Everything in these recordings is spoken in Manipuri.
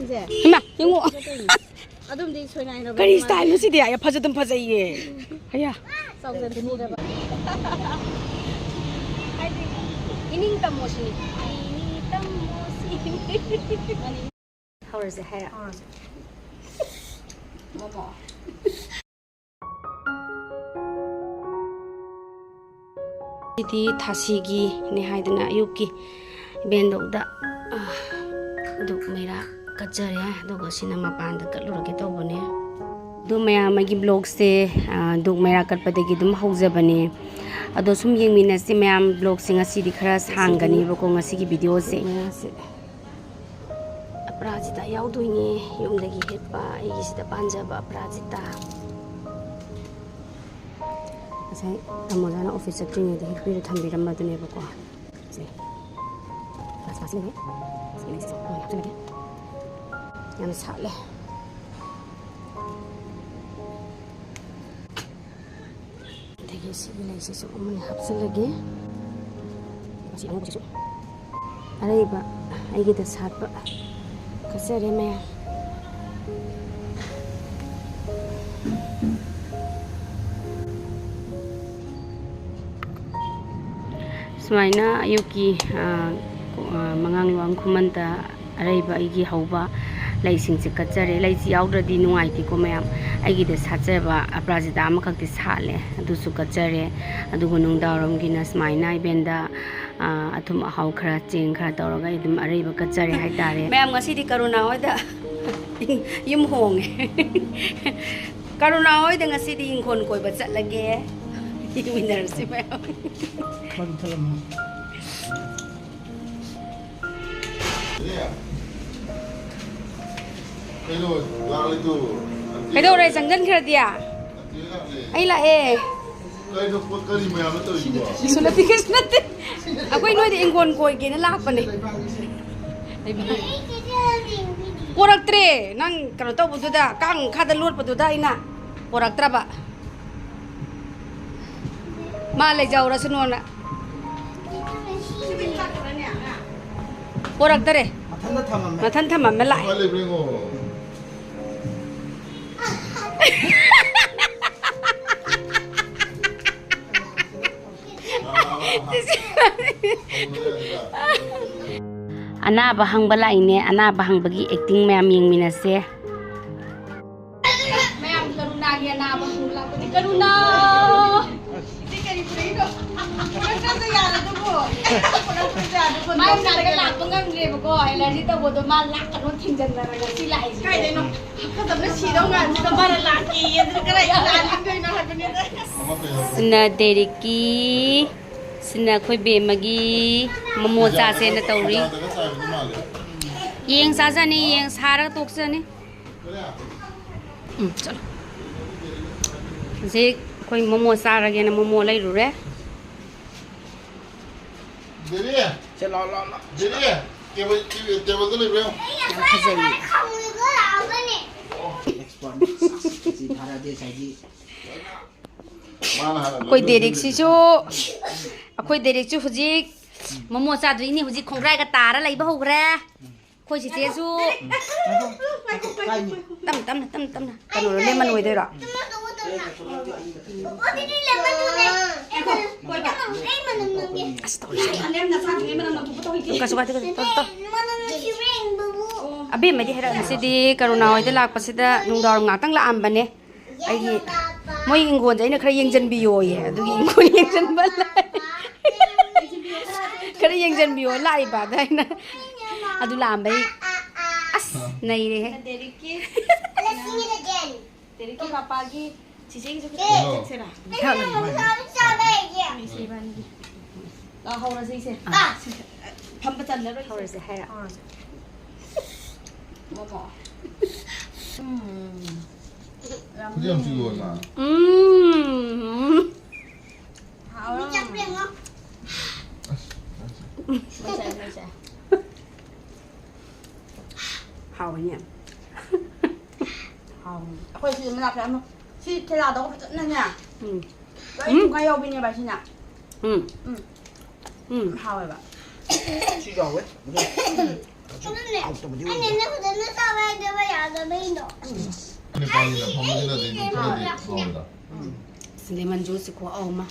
이마 이거 그리 스타일로 시대야 파저든 파저이게 아야 이닝tamnasu How is the hair? Momo. Iti thasigi ni haidana ayuki bendokda duk mera kachare dogo sina mapanda kalurage tobone do maya magi blog se duk mera katpadegi dum haujabane ado sum yengmina se mayam blog singa sidi khara sangani bako ngasigi video se Prajita yauduni yumdagi hepa igisida panjaba prajita Asai amozana office training de hirpiro thambirama dune bako se pas lege sini se ko lege yana sale dege sini se so umne hapsalege basi amu bisu areba aigida satpa kasere maya Sumaina ayuki mangangluang kumanta araiba igi hauba laising se kachare laisi yaudadi nungaiti ko mayam aigi de sachaba aprajita amakakti sale adusu kachare adugo nungdaram gina sumaina ibenda athum ahau khara cheng khara tawraga idum araiba kachare haitare mayam ngasi di karuna hoida yum hong karuna hoida ngasi di ingkhon koi ba chatlage winner si mayam Kaido rai sangjan khara dia ai la e kaido kari mayam to sunati ke sunati akoi noi de ingkon koi ge na lakpane poraktre nang karo to bududa kang khada lut bududa ina poraktra ba ma le jaura sunona poraktre mathan thamam me lai Ana bahang bala ini, ana bahang bagi acting mayam yang minase. Mayam karuna dia ana bahang bala ni karuna. Ini kari preido. Kurang kata ya tu ko. Kurang kata tu ko. Mayam naraga lak pengang re ko. Allergy tu bodo mal lak kan tingjan naraga silai. Kai deh no. Kata mana si dong kan? Si dong laki. Yang tu kera yang lain tu ina habis ni. Sena deriki. Sina khoi be magi momo cha se na tawri yeng sa ni yeng sara tok sa ni chalo je khoi momo sara ge na momo lai ru re deri che la deri ke bo le re khajai si thara de sai ji koi derek si jo akoi derek chu huji momo cha dui ni huji khongrai ka tara laiba hogre khoi si che chu tam kanu lemon oi de ra abe mai di hera si di karuna oi de lak pasida nungdar ngatang la ambane ai moi ingon jai na khara yengjan biyo ye adugi ingon yengjan balai khara yengjan biyo lai ba dai na adu lam bai as nai re he deriki let's sing it again deriki papa gi chise gi chera ha la hora sei se pham pa chan la ro hora se ha momo Diam sih gua mah. Ini capek nggak? Baca. Hào nhỉ? Hào. Hồi xưa mình làm cái ano? Si thế nào đó có phải nè. Đấy, ngay yêu bên nhà bà xin nhỉ? Hào vậy bà. Si jauh eh. Anh này nó có đến nó sao 레몬 주스 고 엄마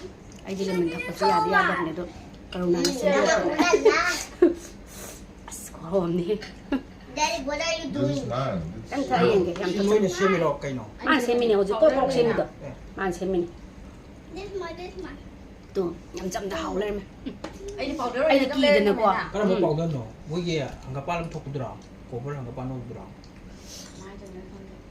아이디 레몬 닦고 야디야 버네도 그러나 신경 고 엄니 Daddy, what are you This is doing? mine. 땡타 이게 그냥 Semuanya semiro kayo no. 만 세미네 어제 꼭 세미도 만 세미네 This one. 또 냠짬다 하울래 Ay, powder. Ay, nakikita na ko. Karena mau pau dan no. Woi ya, angka palam tok dra. Kober angka panu dra.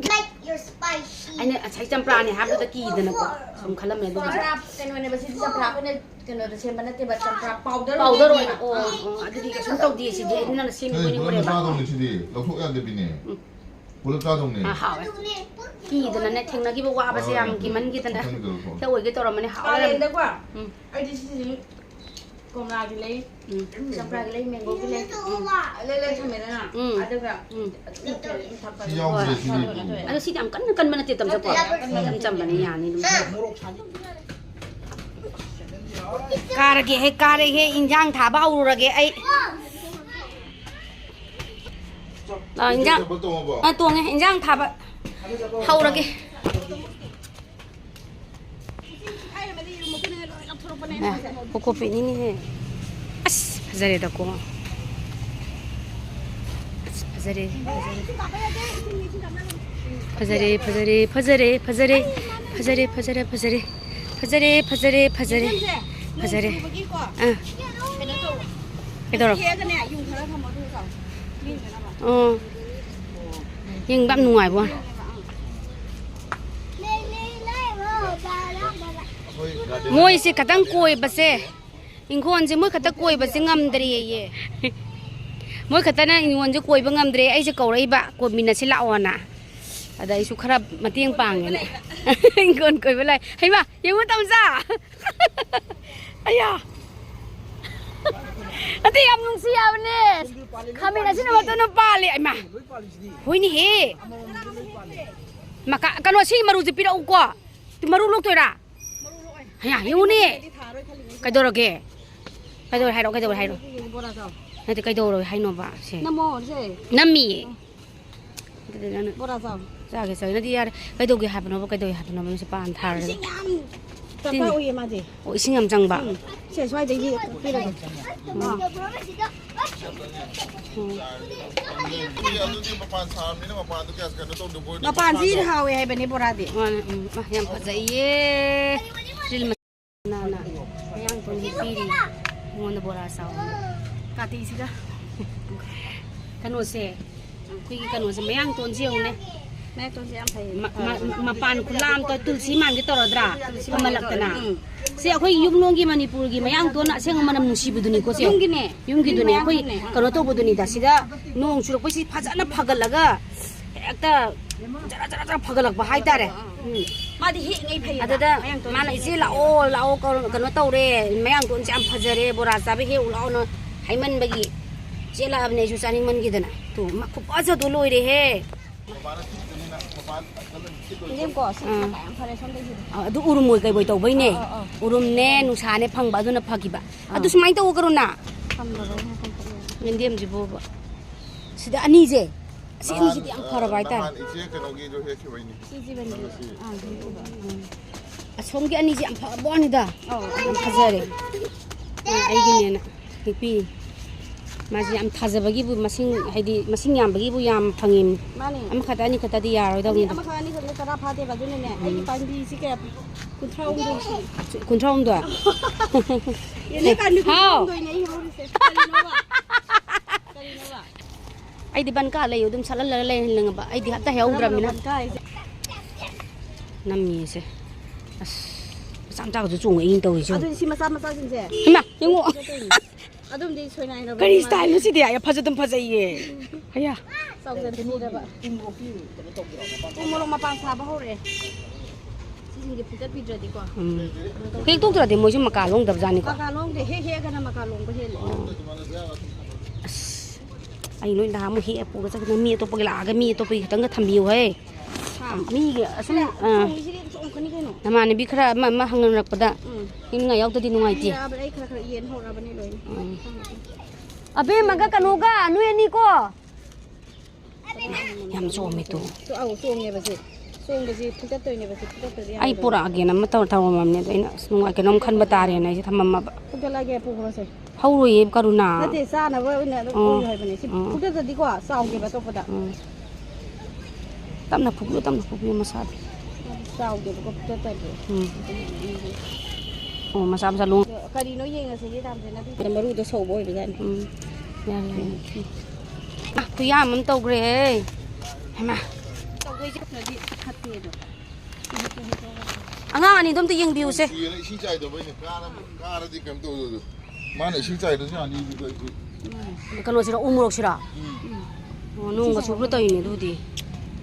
Like you're spicy. 아니 자이짬프라네 하부다 끼이드는 거 좀 칼라면 도 Samprap, kanina ba si samprap ko na kanina semba na tiba samprap powder. 파우더로 아들이가 손톱 뒤에 시디 있는 셈이 저희 보니 볼을 그래 봐 짜동네 시디. 럭톡야 대비네. 볼을 짜동네. 아 하와 끼이드는 내 탱나기 보고 아버지 양 기만 기든다 저 오게 떨어면 Kaya 하와 hindi ko. Ay, di si kung lagi lay. Samprap lay, mango lay. Lay sa meron na. Ada ka. 시야오제 시디. 아니 시디 깐 만나 때 담자 거 짬짬만이 아니 까르게 인장 다 바우르게 아이 나 인장 아 또네 인장 다 바우르게 코코피니 해 아스 파자레다 고 파자레 파자레 아 그대로 잉밤 누아이 봐 모이시 가당 꼬이바세 인코원지 뭐 갖다 꼬이바세 ngamdri 예 뭐 갖다나 인원지 꼬이바 ngamdri 아이제 거래바 꼬미나시 라오나 ada isu kharap matiang pang ne ingon koi belai hai ma yengu tamsa aya ati am nung sia ne kami na sina wato no pali ai ma hoi ni he maka kano si maru ji pira ko ti maru lok toira haya yengu ni kai do roge kai do hai ro nati kai do ro hai no ba se Namo, se. nami Bora sao? 자게 저희는 이야 그래도 그 하면 그래도 하면 무슨 반 타르 Tapa uye ma di. 이싱엄 장바 Se swai de yi. Pira ko. Mapan si hawe hai bani bora di. yang pazaye sil nana yang pun dipiri ngono borasa kati sida kanose kui kanose mayang ton jiong ne Nek to siam thai. mapan kulam to tulsi man gi torodra amalakna se akhoi yumnongi manipurgi mayang ton aseng manam nusibuduni ko se yumgi duni akhoi kano to buduni da sida nong churok pasi phajana phagalaga ekta jara phagalak ba hai tare Ma di hi ngai phai. adada mana isi lao kano tore mayang ton jam phajare bora sabe he ulao no haiman bagi chela abne su saning man gi dana to ma khu aja to loi re he Lim ko si ta am phare som de hi. adu urum moi kai boi to bai ne urum ne nu sa ne phang ba aduna phagiba adu sumai to karuna Kam lo ro. ngendem ji bo ba sida ani je si ani ji am phara bai ta 이제 그노기 좀 해키 와이니. Si ji bani. asom gi ani ji am pha bo ani da am phajare ai gi ne na hipi maji am thajabagi bu masing haidi masing yam bagi bu yam phangim Mani. am khata ni khata di yaro da ni Ama khani ko tara pha de ba dun ne. Ai pan bi si ke kun thau do si. kun thong do Ye ne kan ni kun How? thau do ne ho ri se. Kali no ba. ai di ban ka lay dum salal la lay lang ba ai di hatta heu gram mina Kai. nam mi se as sam ta ko zu ing to ju Adu si masa sin se. ma yengu Adum di soi nai no. kari style nu si dia ya phajadum phajaiye aya Sau dân thì mua ra vậy. Cũng mua lông mà bằng xà bao rồi. Xin nghỉ phụ chất video đi qua. khi tuk tra de mo ju ma ka long dab jani ko Maka long thì he cái nào maka long có thể lấy. ai noi da mo hi pu ga sa mi to pa la ga mi to pi tang ga thambiu he mi ga asum Không gì đi chỗ cái này cái nào. nama ni bi khara ma hangan rak pada in nga yaw to di nungai ti Ra bên đây khara yên hậu ra bên đây rồi. abe maga kanuga anu ni ko yam so mi to Chỗ ảo chỗ nghe bà gì. ꯆꯦꯡꯕꯁꯤ ꯐꯨꯠꯇꯠꯇꯣꯏꯅꯦꯕ ꯐꯨꯠꯇꯠꯇ꯭ꯔꯗꯤ ꯑꯩ ꯄꯨꯔꯛꯑꯒꯦꯅ ꯑꯃ ꯊꯝꯃꯝꯅꯦ ꯑꯗꯣ ꯑꯩꯅ ꯅꯨꯡꯉꯥꯏ ꯀꯩꯅꯣꯝ ꯈꯟꯕ ꯇꯥꯔꯦꯅ ꯑꯩꯁꯦ ꯊꯝꯃꯝꯃꯕ ꯐꯨꯠꯇꯠꯂꯒꯦ ꯄꯨꯈ꯭ꯔꯣꯁꯦ ꯍꯧꯔꯣꯏꯌꯦ ꯀरुणꯥ ꯅꯠꯇꯦ ꯆꯥꯅꯕ ꯑꯣꯏꯅ ꯑꯗꯨꯝ ꯑꯣꯏꯌꯨ ꯍꯥꯏꯕꯅꯦ ꯁꯤ ꯐꯨꯠꯇꯠꯇ꯭ꯔꯗꯤꯀꯣ ꯆꯥꯎꯗꯦꯕ ꯑꯇꯣꯞꯄꯗ ꯇꯞꯅ ꯐꯨꯠꯄꯤꯌꯨ ꯃꯁꯥꯗꯣ ꯆꯥꯎꯗꯦꯕꯀꯣ ꯐꯨꯠꯇꯠꯇ꯭ꯔꯗꯤ ꯑꯣ ꯃꯆꯥ ꯃꯆꯥ ꯂꯣꯡ ꯀꯔꯤꯅꯣ ꯌꯦꯡꯉꯁꯤꯒꯦ ꯇꯥꯝꯁꯦ ꯅꯠꯇꯦ ꯃꯔꯨꯗꯣ ꯁꯧꯕ ꯑꯣꯏꯕꯖꯥꯠꯅꯤ ꯌꯥꯔꯦ ꯈꯨꯌꯥꯝ ꯑꯃ ꯇꯧꯈ꯭ꯔꯦ ꯍꯩꯃꯥ ꯇꯧꯗꯣꯏꯁꯦ ꯐꯠꯇꯦꯗꯣ ꯑꯉꯥꯡ ꯑꯅꯤꯗꯣ ꯑꯝꯇ ꯌꯦꯡꯕꯤꯌꯨꯁꯦ 이싱 짜이더버니 까라디 깜도 마네 이싱 짜이더지 아니 ꯀꯩꯅꯣꯁꯤꯔ ꯎꯃꯣꯔꯣꯛꯁꯤꯔ ꯅꯣꯡꯒ ꯆꯨꯕ꯭ꯔꯥ ꯇꯧꯔꯤꯅꯦ ꯑꯗꯨꯗꯤ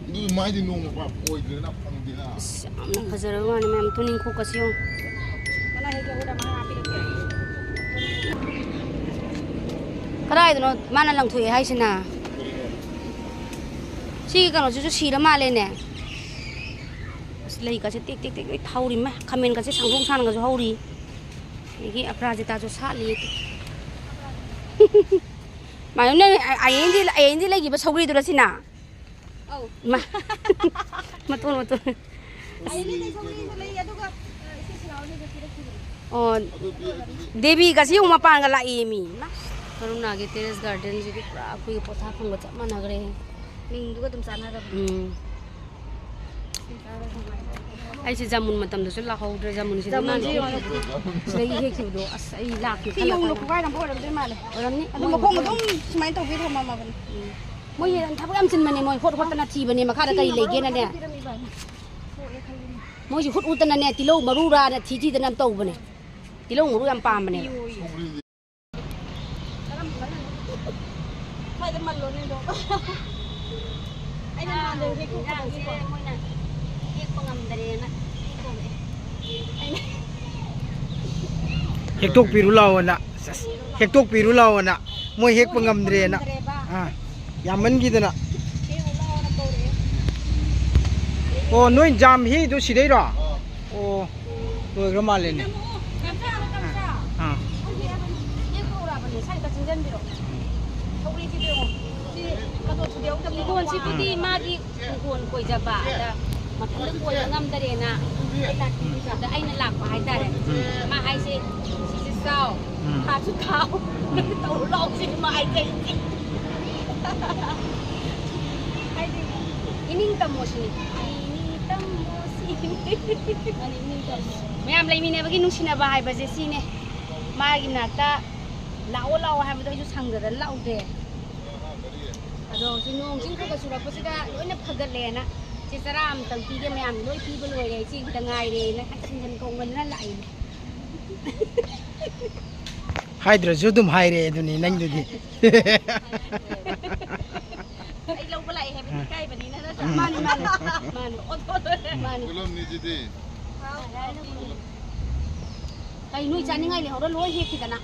이 마이디 농 보이드나 펑디나 ꯌꯥꯝꯅ ꯐꯖꯔꯕ ꯋꯥꯅꯤ ꯃꯌꯥꯝ ꯇꯨꯅꯤꯡꯈꯣꯛꯀꯁꯤ ꯌꯦꯡꯉꯨ ꯀꯅꯥ ꯍꯦꯛ ꯎꯗ ꯃꯥ ꯍꯥꯞꯄꯤꯔꯛꯀꯦ ꯀꯗꯥꯏꯗꯅꯣ ꯃꯥꯅ ꯂꯪꯊꯣꯛꯑꯦ ꯍꯥꯏꯁꯤꯅ ꯁꯤꯒꯤ ꯀꯩꯅꯣꯁꯤꯁꯨ ꯁꯤꯔ ꯃꯥꯜꯂꯦꯅꯦ ꯑꯁ ꯂꯩꯒꯁꯦ ꯇꯦꯛ ꯇꯦꯛ ꯇꯦꯛ ꯂꯣꯏ ꯊꯧꯔꯤ ꯃꯥ ꯈꯥꯃꯦꯟꯒꯁꯦ ꯁꯥꯡꯗꯣꯡ ꯁꯥꯡꯅꯒꯁꯨ ꯍꯧꯔꯤ ꯑꯗꯒꯤ ꯑꯄꯔꯥꯖꯤꯇꯥꯁꯨ ꯁꯥꯠꯂꯤ ꯃꯥꯌꯨꯝꯅ ꯑꯌꯦꯡꯗꯤ ꯂꯩꯈꯤꯕ ꯁꯧꯒ꯭ꯔꯤꯗꯨꯔ ꯁꯤꯅ ꯑꯧ ꯃꯥ ꯃꯇꯣꯟ ꯑꯩꯅ ꯁꯧꯒ꯭ꯔꯤꯁꯨ ꯂꯩ ꯑꯗꯨꯒ ꯁꯤ ꯂꯥꯎꯅꯤꯗ ꯄꯤꯔꯛꯈꯤꯕꯅꯦ ꯑꯣ ꯗꯦꯕꯤꯒꯁꯤ ꯌꯨꯝ ꯃꯄꯥꯟꯒ ꯂꯥꯛꯏ ꯃꯤ ꯀरुණꯥꯒꯤ ꯇꯦꯔꯦꯁ ꯒꯥꯔꯗꯦꯟꯁꯤꯗꯤ ꯄꯨꯔꯥ ꯑꯩꯈꯣꯏꯒꯤ ꯄꯣꯊꯥꯐꯝꯒ ꯆꯞ ꯃꯥꯟꯅꯈ꯭ꯔꯦ ꯃꯤꯡꯗꯨꯒ ꯑꯗꯨꯝ ꯆꯥꯟꯅꯔꯕ ꯑꯩꯁꯦ ꯖꯃꯨꯟ ꯃꯇꯝꯗꯁꯨ ꯂꯥꯛꯍꯧꯗ꯭ꯔꯦ ꯖꯃꯨꯟꯁꯤꯗ ꯁꯤꯗꯒꯤ ꯍꯦꯛꯈꯤꯕꯗꯣ ꯑꯁ ꯑꯩ ꯂꯥꯛꯀꯦ ꯌꯣꯡꯗꯣ ꯈꯨꯒꯥꯏꯔꯝꯕ ꯑꯣꯏꯔꯝꯗꯣꯏ ꯃꯥꯜꯂꯦ ꯑꯣꯏꯔꯝꯅꯤ ꯑꯗꯨ ꯃꯈꯣꯡ ꯑꯗꯨꯝ ꯁꯨꯃꯥꯏꯅ ꯇꯧꯕꯤ ꯊꯝꯃꯝꯃꯕꯅꯤ ꯃꯣꯏ ꯊꯕꯛ ꯌꯥꯝ ꯆꯤꯟꯕꯅꯦ ꯃꯣꯏ ꯍꯣꯠꯇꯅ ꯊꯤꯕꯅꯦ ꯃꯈꯥꯗ ꯀꯔꯤ ꯂꯩꯒꯦꯅꯅꯦ ꯃꯣꯏꯁꯤ ꯍꯨꯠꯇꯅꯅꯦ ꯇꯤꯜꯍꯧ ꯃꯔꯨꯔꯥꯅ ꯊꯤꯗꯅ ꯇꯧꯕꯅꯦ ꯇꯤꯜꯍꯧ ꯃꯔꯨ ꯌꯥꯝ ꯄꯥꯝꯕꯅꯦꯕ ꯁ꯭ꯋꯥꯏꯗ ꯃꯜꯂꯣꯅꯦꯗꯣ ꯑꯩꯅ ꯅꯍꯥꯟꯗ ꯃꯣꯏꯅ ꯍꯦꯛꯄ ꯉꯝꯗꯔꯦꯅ ꯍꯦꯛꯇꯣꯛꯄꯤꯔꯨ ꯂꯥꯛꯑꯣꯅ ꯍꯦꯛꯇꯣꯛꯄꯤꯔꯨ ꯂꯥꯛꯑꯣꯅ ꯃꯣꯏ ꯍꯦꯛꯄ ꯉꯝꯗ꯭ꯔꯦꯅ ꯌꯥꯝꯃꯟꯈꯤꯗꯅ ꯑꯣ ꯅꯣꯏ ꯖꯥꯝ ꯍꯦꯛꯏꯗꯣ ꯁꯤꯗꯩꯔꯣ ꯑꯣ ꯂꯣꯏꯈ꯭ꯔ ꯃꯥꯜꯂꯦꯅꯦ ꯏꯪꯈꯣꯜꯁꯤꯕꯨꯗꯤ ꯃꯥꯒꯤ ꯏꯪꯈꯣꯜ ꯀꯣꯏꯖꯕ ꯑꯗ ꯃꯊꯟꯇ ꯀꯣꯏꯕ ꯉꯝꯗꯔꯦꯅ ꯑꯗ ꯑꯩꯅ ꯂꯥꯛꯄ ꯍꯥꯏꯇꯥꯔꯦ ꯃꯥ ꯍꯥꯏꯁꯦ ꯁꯤꯁꯦ ꯆꯥꯎ ꯊꯥꯁꯨ ꯊꯥꯎ ꯇꯧꯔꯨ ꯂꯥꯛꯁꯤ ꯃꯥ ꯍꯥꯏꯖꯩ ꯍꯥꯏꯗꯤ 이닝tamnasu ꯃꯌꯥꯝ ꯂꯩꯃꯤꯟꯅꯕꯒꯤ ꯅꯨꯡꯁꯤꯅꯕ ꯍꯥꯏꯕꯁꯦ ꯁꯤꯅꯦ ꯃꯥꯒꯤ ꯅꯥꯛꯇ ꯂꯥꯛꯑꯣ ꯂꯥꯛꯑꯣ ꯍꯥꯏꯕꯗꯣ ꯑꯩꯁꯨ ꯁꯪꯗꯗꯅ ꯂꯥꯛꯎꯗꯦ ꯑꯗꯣ ꯍꯧꯖꯤꯛ ꯅꯣꯡ ꯆꯤꯡ ꯈꯔ ꯆꯨꯔꯛꯄꯁꯤꯗ ꯂꯣꯏꯅ ꯐꯒꯠꯂꯦꯅ ꯆꯦ ꯆꯔꯥ ꯑꯃꯇꯪ ꯄꯤꯒꯦ ꯃꯌꯥꯝ ꯂꯣꯏ ꯄꯤꯕ ꯂꯣꯏꯔꯦ ꯏꯆꯦ ꯈꯤꯇ ꯉꯥꯏꯔꯦꯅ ꯍꯟꯖꯟ ꯀꯧꯃꯟꯅ ꯂꯥꯛꯏꯅꯦ ꯍꯥꯏꯗ꯭ꯔꯁꯨ ꯑꯗꯨꯝ ꯍꯥꯏꯔꯦ ꯑꯗꯨꯅꯤ ꯅꯪꯗꯨꯗꯤ ꯑꯩ ꯂꯧꯕ ꯂꯥꯛꯑꯦ ꯍꯥꯏꯕꯗꯤ ꯏꯀꯥꯏꯕꯅꯤꯅ ꯅꯠꯇ꯭ꯔꯥ ꯃꯥꯅꯤ ꯀꯨꯂꯝꯅꯤꯁꯤꯗꯤ ꯀꯩ ꯅꯣꯏ ꯆꯥꯅꯤꯡꯉꯥꯏ ꯂꯩꯍꯧꯔ ꯂꯣꯏ ꯍꯦꯛꯈꯤꯗꯅ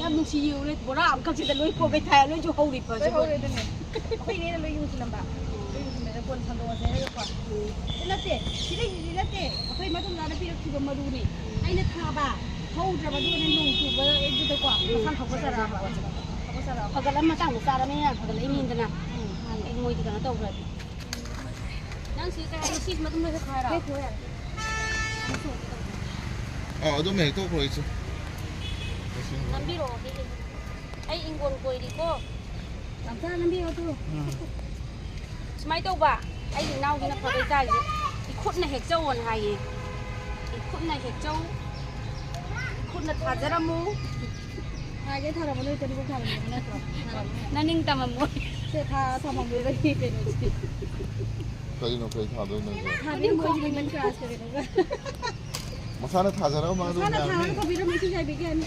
ꯌꯥꯝ ꯅꯨꯡꯁꯤꯌꯦ ꯕꯣꯔꯥ ꯑꯃꯈꯛꯁꯤꯗ ꯂꯣꯏ ꯄꯣꯛꯀꯩ ꯊꯥꯏ ꯂꯣꯏꯁꯨ ꯍꯧꯔꯤꯕ ꯍꯧꯔꯦꯗꯅꯦ ꯑꯩꯈꯣꯏꯅꯦꯅ ꯂꯣꯏ ꯌꯨꯡꯁꯤꯜꯂꯝꯕ ꯂꯣꯏ ꯌꯨꯡꯁꯤꯜꯂꯒ ꯀꯣꯟ ꯁꯟꯗꯣꯛꯑꯁꯦ ꯍꯥꯏꯔꯒꯀꯣ ꯅꯠꯇꯦ ꯁꯤꯗꯩꯁꯤꯗꯤ ꯅꯠꯇꯦ ꯑꯩꯈꯣꯏ ꯃꯇꯨꯡꯗ ꯄꯤꯔꯛꯈꯤꯕ ꯃꯔꯨꯅꯤ ꯑꯩꯅ ꯊꯥꯕ ꯍꯧꯗ꯭ꯔꯕ ꯑꯗꯨꯒꯅꯦ ꯅꯣꯡ ꯆꯨꯕ ꯑꯗꯨꯗꯀꯣ ꯃꯁꯥ ꯐꯒꯠꯆꯔꯛꯑꯕ ꯐꯒꯠꯂ ꯃꯇꯥꯡꯗ ꯆꯥꯔꯃꯤꯅ ꯐꯒꯠꯂꯛꯏꯅꯤꯗꯅ ꯑꯩ ꯃꯣꯏꯗꯤ ꯀꯩꯅꯣ ꯇꯧꯈ꯭ꯔꯗꯤ ꯅꯪ ꯁꯤ ꯀꯩ ꯍꯥꯏꯅꯤ ꯁꯤꯁꯤ ꯃꯇꯨꯡꯗ ꯍꯦꯛ ꯍꯥꯏꯔꯣ ꯑꯗꯨꯝ ꯍꯦꯛꯇꯣꯛꯈ꯭ꯔꯣ ꯏꯆꯦ ꯅꯝꯕꯤꯔꯛꯑꯣ ꯑꯩ ꯏꯪꯒꯣꯜ ꯀꯣꯏꯔꯤꯀꯣ ꯂꯝꯆꯥ ꯅꯝꯕꯤꯔꯣ ꯇꯨ ꯁꯨꯃꯥꯏꯅ ꯇꯧꯕ ꯑꯩꯒꯤ ꯏꯅꯥꯎꯁꯤꯅ ꯐꯕꯩ ꯇꯥꯔꯤꯁꯦ ꯏꯈꯨꯠꯅ ꯍꯦꯛꯆꯧꯑꯣꯅ ꯍꯥꯏꯌꯦ ꯏꯈꯨꯠꯅ ꯍꯦꯛꯆꯧ ꯏꯈꯨꯠꯅ ꯊꯥꯖꯔꯝꯃꯨ ꯊꯥꯒꯦ ꯊꯥꯔꯝꯃ ꯅꯣꯏ ꯇꯔꯨꯛ ꯊꯥꯔꯝꯃꯦꯕ ꯅꯠꯇ꯭ꯔꯣ ꯅꯅꯤꯡ ꯇꯝꯃꯝꯃꯣ ꯁꯦ ꯊꯥꯃꯝꯕꯒꯤ ꯀꯩꯅꯣꯁꯤ ꯀꯔꯤꯅꯣ ꯀꯔꯤ ꯊꯥꯗꯣꯏꯅꯣ 이제 ꯊꯥꯕꯤ ꯃꯣꯏꯒꯤ ꯂꯤꯃꯟ ꯀ꯭ꯔꯥꯁ ꯀꯩꯅꯣꯒ ꯃꯁꯥꯅ ꯊꯥꯖꯔꯒ ꯃꯥꯗꯣ ꯃꯁꯥꯅ ꯊꯥꯔꯒ ꯃꯌꯥꯝꯅꯤ ꯊꯥꯕꯤꯔꯝꯃꯤ ꯏꯁꯤꯡ ꯆꯥꯏꯕꯤꯒꯦ ꯍꯥꯏꯅꯤ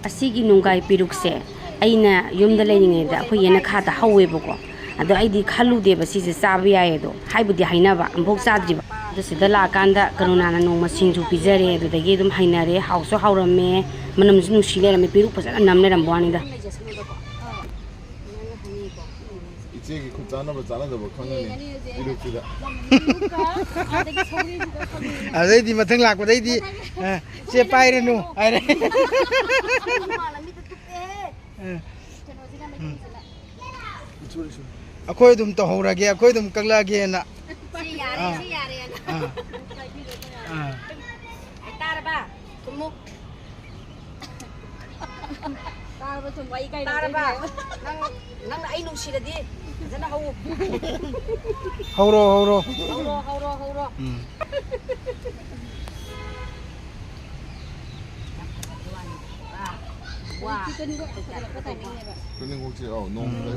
ꯑꯁꯤꯒꯤ ꯅꯨꯡꯒꯥꯏ ꯄꯦꯔꯨꯛꯁꯦ ꯑꯩꯅ ꯌꯨꯝꯗ ꯂꯩꯔꯤꯉꯩꯗ ꯑꯩꯈꯣꯏ ꯌꯦꯅꯈꯥꯗ ꯍꯧꯋꯦꯕꯀꯣ ꯑꯗꯣ ꯑꯩꯗꯤ ꯈꯜꯂꯨꯗꯦꯕ ꯁꯤꯁꯦ ꯆꯥꯕ ꯌꯥꯏ ꯑꯗꯣ ꯍꯥꯏꯕꯨꯗꯤ ꯍꯥꯏꯅꯕ ꯑꯃꯨꯛ ꯆꯥꯗ꯭ꯔꯤꯕ ꯑꯗꯣ ꯁꯤꯗ ꯂꯥꯛꯑꯀꯥꯟꯗ ꯀरुණꯥꯅ ꯅꯣꯡꯃ ꯁꯤꯡꯖꯨ ꯄꯤꯖꯔꯦ ꯑꯗꯨꯗꯒꯤ ꯑꯗꯨꯝ ꯍꯩꯅꯔꯦ ꯍꯥꯎꯁꯨ ꯍꯥꯎꯔꯝꯃꯦ ꯃꯅꯝꯁꯨ ꯅꯨꯡꯁꯤ ꯂꯩꯔꯝꯃꯦ ꯄꯦꯔꯨꯛ ꯐꯖꯅ ꯅꯝ ꯂꯩꯔꯝꯕ ꯋꯥꯅꯤꯗ 이제기 खूप 짠하고 ꯈꯪꯉꯅꯤ 이륙지다 ꯑꯗꯩꯗꯤ ꯃꯊꯪ ꯂꯥꯛꯄꯗꯩꯗꯤ ꯆꯦ ꯄꯥꯏꯔꯅꯨ ꯍꯥꯏꯔꯦ ꯑꯩꯈꯣꯏ ꯑꯗꯨꯝ ꯇꯧꯍꯧꯔꯒꯦ ꯑꯩꯈꯣꯏ ꯑꯗꯨꯝ ꯀꯛꯂꯛꯑꯒꯦꯅ ꯁꯤ ꯌꯥꯔꯦ ꯁꯤ ꯌꯥꯔꯦꯅ ꯇꯥꯔꯕ ꯊꯨꯝꯃꯨ ꯇꯥꯔꯕ ꯁꯨꯝ ꯋꯥꯔꯤ ꯀꯩ ꯇꯥꯔꯕ ꯅꯪꯅ ꯑꯩ ꯅꯨꯡꯁꯤꯔꯗꯤ ꯐꯖꯅ ꯍꯧ ꯍꯧꯔꯣ ꯍꯧꯔꯣ ꯍꯧꯔꯣ 와. 그런 거지. 농glei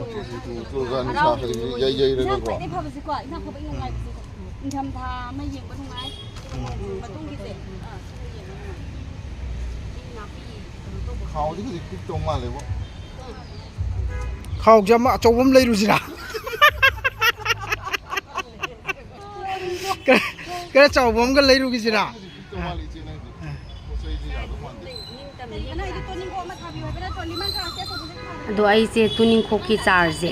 저가 누사 그리고 야야이라고. ꯏꯟꯁꯥꯡ ꯐꯕꯁꯤꯀꯣ ꯏꯟꯁꯥꯡ ꯐꯕ ꯅꯨꯡꯉꯥꯏꯕꯁꯤ ꯅꯤꯡꯊꯝꯊꯥ ꯑꯃ ꯌꯦꯡꯕ ꯅꯨꯡꯉꯥꯏ ꯃꯇꯨꯡꯒꯤꯁꯦ 가오지 그게 픽도 말래고. ꯈꯥꯎꯁꯦ ꯑꯃ ꯑꯆꯧꯕ ꯑꯃ ꯂꯩꯔꯨꯁꯤꯔꯥ ꯈꯔ ꯆꯥꯎꯕ ꯑꯃꯒ ꯂꯩꯔꯨꯒꯤꯁꯤꯔꯥ 픽도 말이지 낭지. 소세지 야도 만데. ꯑꯗꯣ ꯑꯩꯁꯦ ꯇꯨꯅꯤꯡꯈꯣꯛꯀꯤ ꯆꯥꯔꯁꯦ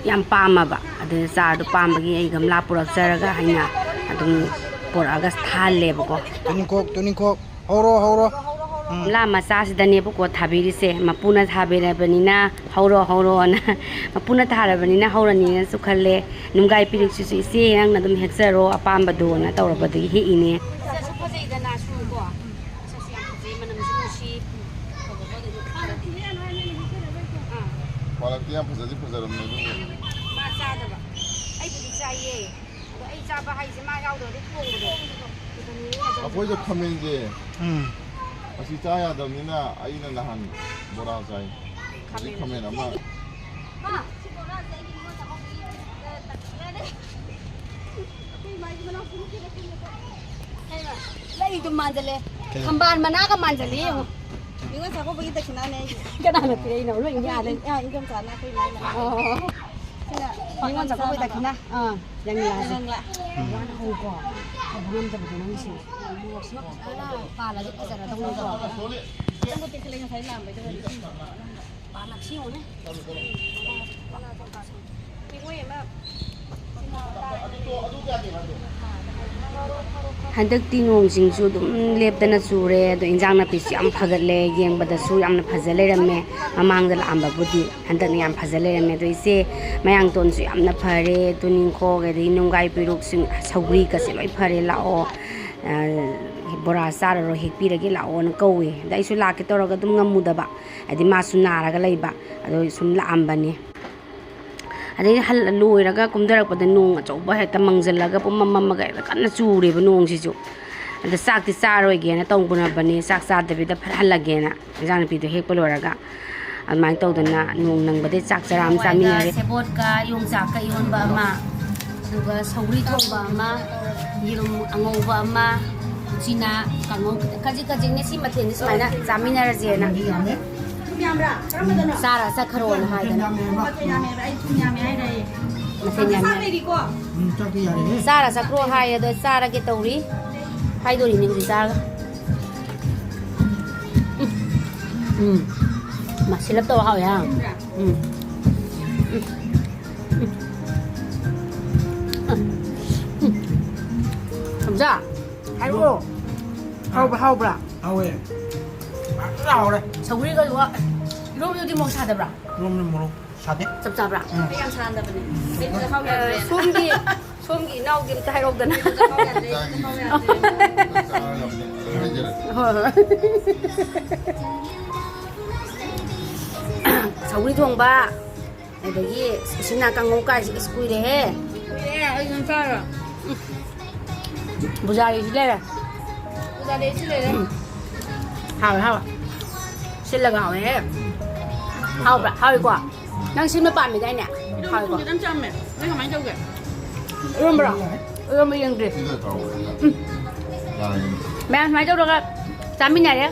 ꯌꯥꯝ ꯄꯥꯝꯃꯕ ꯑꯗꯨꯅ ꯆꯥꯔꯗꯣ ꯄꯥꯝꯕꯒꯤ ꯑꯩ ꯒꯝꯂꯥ ꯄꯨꯔꯛꯆꯔꯒ ꯑꯩꯅ ꯑꯗꯨꯝ ꯄꯨꯔꯛꯑꯒ ꯊꯥꯍꯜꯂꯦꯕꯀꯣ ꯇꯨꯅꯤꯡꯈꯣꯛ ꯍꯧꯔꯣ ꯒꯝꯂꯥ ꯃꯆꯥꯁꯤꯗꯅꯦꯕꯀꯣ ꯊꯥꯕꯤꯔꯤꯁꯦ ꯃꯄꯨꯅ ꯊꯥꯕꯤꯔꯕꯅꯤꯅ ꯍꯧꯔꯣꯅ ꯃꯄꯨꯅ ꯊꯥꯔꯕꯅꯤ나 ꯍꯧꯔꯅꯤꯅꯁꯨ ꯈꯜꯂꯦ ꯅꯨꯡꯒꯥꯏ ꯄꯤꯔꯤꯛꯁꯤꯁꯨ ꯏꯆꯦ ꯅꯪꯅ ꯑꯗꯨꯝ ꯍꯦꯛꯆꯔꯣ ꯑꯄꯥꯝꯕꯗꯣꯅ ꯇꯧꯔꯕꯗꯒꯤ ꯍꯦꯛꯏꯅꯦ ꯁꯤꯁꯨ ꯐꯖꯩꯗꯅ ꯁꯨꯀꯣ ꯁꯤꯁꯨ ꯌꯥꯝ ꯐꯖꯩ ꯃꯅꯝꯁꯨ ꯅꯨꯡꯁꯤ ꯄꯥꯂꯛꯇꯤ ꯌꯥꯝ ꯐꯖꯗꯤ ꯐꯖꯔꯝꯃꯦ ꯑꯗꯨꯕꯨ ꯃꯥ ꯆꯥꯗꯕ ꯑꯩꯕꯨꯗꯤ ꯆꯥꯏꯌꯦ ꯑꯗꯣ ꯑꯩ ꯆꯥꯕ ꯍꯥꯏꯁꯦ ꯃꯥ ꯌꯥꯎꯗ꯭ꯔꯗꯤ ꯊꯣꯡꯕꯗꯣ ꯑꯩꯈꯣꯏꯗ ꯈꯥꯃꯦꯟꯁꯦ ꯑꯁꯤ ꯆꯥ ꯌꯥꯗꯕꯅꯤꯅ ꯑꯩꯅ ꯅꯍꯥꯟ ꯕꯣꯔꯥ ꯆꯥꯏ ꯍꯧꯖꯤꯛ ꯈꯥꯃꯦꯟ ꯑꯃ ꯂꯩꯗꯨ ꯃꯥꯟꯖꯜꯂꯦ ꯊꯝꯕꯥꯜ ꯃꯅꯥꯒ ꯃꯥꯟꯖꯜꯂꯦ ꯌꯦꯡꯉꯣ ꯅꯤꯡꯉꯣꯜ ꯆꯥꯛꯀꯧꯕꯒꯤ ꯗꯈꯤꯅꯥꯅꯦ ꯀꯅꯥꯅ ꯄꯤꯔꯛꯏꯅꯣ ꯂꯣꯏ ꯌꯥꯗꯦ ꯏꯟꯀꯝ ꯆꯥꯅ ꯑꯩꯈꯣꯏ ꯏꯃꯥꯏꯅ ꯅꯤꯡꯉꯣꯜ ꯆꯥꯛꯀꯧꯕꯒꯤ ꯗꯈꯤꯅꯥ ꯌꯥꯡꯂꯥꯁꯦ ꯋꯥꯅ ꯍꯧꯀꯣ ꯍꯧꯕ ꯉꯝꯗꯕꯗꯣ ꯅꯪꯁꯦ ꯄꯥꯜꯂꯗꯤ ꯐꯖꯔꯗꯧꯅꯤꯀꯣ ꯆꯪꯕ ꯇꯦꯛꯈꯠꯂꯦ ꯉꯁꯥꯏ ꯂꯥꯝꯕꯩꯗ ꯄꯥꯜꯂꯛꯁꯤ ꯌꯦꯡꯉꯨꯅꯦ ꯃꯣꯏ ꯑꯃ ꯍꯟꯗꯛꯇꯤ ꯅꯣꯡꯁꯤꯡꯁꯨ ꯑꯗꯨꯝ ꯂꯦꯞꯇꯅ ꯆꯨꯔꯦ ꯑꯗꯣ ꯏꯟꯖꯥꯡ ꯅꯥꯄꯤꯁꯨ ꯌꯥꯝ ꯐꯒꯠꯂꯦ ꯌꯦꯡꯕꯗꯁꯨ ꯌꯥꯝꯅ ꯐꯖ ꯂꯩꯔꯝꯃꯦ ꯃꯃꯥꯡꯗ ꯂꯥꯛꯑꯝꯕꯕꯨꯗꯤ ꯍꯟꯗꯛꯅ ꯌꯥꯝ ꯐꯖ ꯂꯩꯔꯝꯃꯦ ꯑꯗꯣ ꯏꯆꯦ ꯃꯌꯥꯡꯇꯣꯟꯁꯨ ꯌꯥꯝꯅ ꯐꯔꯦ ꯇꯨꯅꯤꯡꯈꯣꯛ ꯑꯗꯒꯤ ꯅꯨꯡꯒꯥꯏ ꯄꯦꯔꯨꯛꯁꯤꯡ ꯁꯧꯒ꯭ꯔꯤꯒꯁꯦ ꯂꯣꯏ ꯐꯔꯦ ꯂꯥꯛꯑꯣ ꯕꯣꯔꯥ ꯆꯥꯔꯔꯣ ꯍꯦꯛꯄꯤꯔꯒꯦ ꯂꯥꯛꯑꯣꯅ ꯀꯧꯋꯦ ꯑꯗ ꯑꯩꯁꯨ ꯂꯥꯛꯀꯦ ꯇꯧꯔꯒ ꯑꯗꯨꯝ ꯉꯝꯃꯨꯗꯕ ꯍꯥꯏꯗꯤ ꯃꯥꯁꯨ ꯅꯥꯔꯒ ꯂꯩꯕ ꯑꯗꯣ ꯁꯨꯝ ꯂꯥꯛꯑꯝꯕꯅꯦ ꯑꯗꯩ ꯂꯣꯏꯔꯒ ꯀꯨꯝꯊꯔꯛꯄꯗ ꯅꯣꯡ ꯑꯆꯧꯕ ꯍꯦꯛꯇ ꯃꯪꯖꯜꯂꯒ ꯄꯨꯝꯃꯝꯃꯒ ꯍꯦꯛꯇ ꯀꯟꯅ ꯆꯨꯔꯦꯕ ꯅꯣꯡꯁꯤꯁꯨ ꯑꯗ ꯆꯥꯛꯇꯤ ꯆꯥꯔꯣꯏꯒꯦꯅ ꯇꯧꯕꯅꯕꯅꯤ ꯆꯥꯛ ꯆꯥꯗꯕꯤꯗ ꯐꯠꯍꯜꯂꯒꯦꯅ ꯏꯟꯖꯥꯡ ꯅꯥꯄꯤꯗꯣ ꯍꯦꯛꯄ ꯂꯣꯏꯔꯒ ꯑꯗꯨꯃꯥꯏꯅ ꯇꯧꯗꯅ ꯅꯣꯡ ꯅꯪꯕꯗꯩ ꯆꯥꯛ ꯆꯔꯥ ꯑꯃ ꯆꯥꯃꯤꯟꯅꯔꯦ ꯁꯦꯕꯣꯠꯀ ꯌꯣꯡꯆꯥꯛꯀ ꯏꯔꯣꯟꯕ ꯑꯃ ꯑꯗꯨꯒ ꯁꯧꯒ꯭ꯔꯤ ꯊꯣꯡꯕ ꯑꯃ ꯌꯦꯔꯨꯝ ꯑꯉꯧꯕ ꯑꯃ ꯎꯆꯤꯅꯥ ꯀꯥꯡꯉꯧ ꯈꯖꯤꯛꯅꯦ ꯁꯤ ꯃꯊꯦꯜꯁꯦ ꯁꯨꯃꯥꯏꯅ ꯆꯥꯃꯤꯟꯅꯔꯁꯦꯅ ꯊꯨꯝ ꯌꯥꯝꯕ꯭ꯔꯥ ꯀꯔꯝꯕꯗꯅꯣ ꯆꯥꯔ ꯆꯠꯈ꯭ꯔꯣꯅ ꯍꯥꯏꯗꯅ ꯃꯊꯦꯜ ꯌꯥꯝꯃꯦꯕ ꯑꯩ ꯊꯨꯝ ꯌꯥꯝꯃꯦ ꯍꯥꯏꯔꯛꯑꯦ ꯃꯊꯦꯜ ꯆꯥꯛ ꯌꯥꯝꯃꯦ ꯂꯩꯔꯤꯀꯣ ꯆꯥꯛꯇꯤ ꯌꯥꯔꯦꯍꯦ ꯆꯥꯔ ꯆꯠꯈ꯭ꯔꯣ ꯍꯥꯏ ꯑꯗꯣ ꯆꯥꯔꯒꯦ ꯇꯧꯔꯤ ꯍꯥꯏꯗꯣꯔꯤꯅꯦ ꯍꯧꯖꯤꯛ ꯆꯥꯔꯒ ꯁꯤꯂꯞ ꯇꯧꯔ ꯍꯥꯎꯋꯦ ꯍꯥ ꯊꯝꯖꯥ ꯍꯥꯏꯔꯛꯑꯣ ꯍꯥꯎꯕ꯭ꯔꯥ ꯍꯥꯎꯋꯦ ꯍꯥꯎꯔꯦ ꯁꯧꯒ꯭ꯔꯤꯒ 이러면 뭐 사다브라? 그러면 뭐로 사대? 짭짭라. ꯌꯥꯝ ꯁꯥꯟꯗꯕꯅꯦ ꯑꯩ ꯍꯥꯎ ꯌꯥꯗ꯭ꯔꯦ 솜기 나오기 ꯑꯝꯇ 하이록ꯗꯅ. ꯍꯥꯎ ꯌꯥꯗ꯭ꯔꯦ ꯍꯥꯎ ꯌꯥꯗ꯭ꯔꯦ 서울이 동바. 여기 신나 강호까지 있구이래. ꯀꯨꯏꯔꯦ ꯑꯩ ꯅꯪ ꯆꯥꯔꯣ 부자리 시래라. ꯎꯖꯥꯗꯦ ꯁꯤ ꯂꯩꯔꯦ 하와. 실라가 하we. 하오브라. 하위과. 난 실면 빰이다이네. 이런 하위과. 거 좀 짬매 내가 많이 잡게 이런브라. 이런 거 이런 그래. 진짜 다 오래. 야, 맨 많이 잡으러가. 짬이냐래?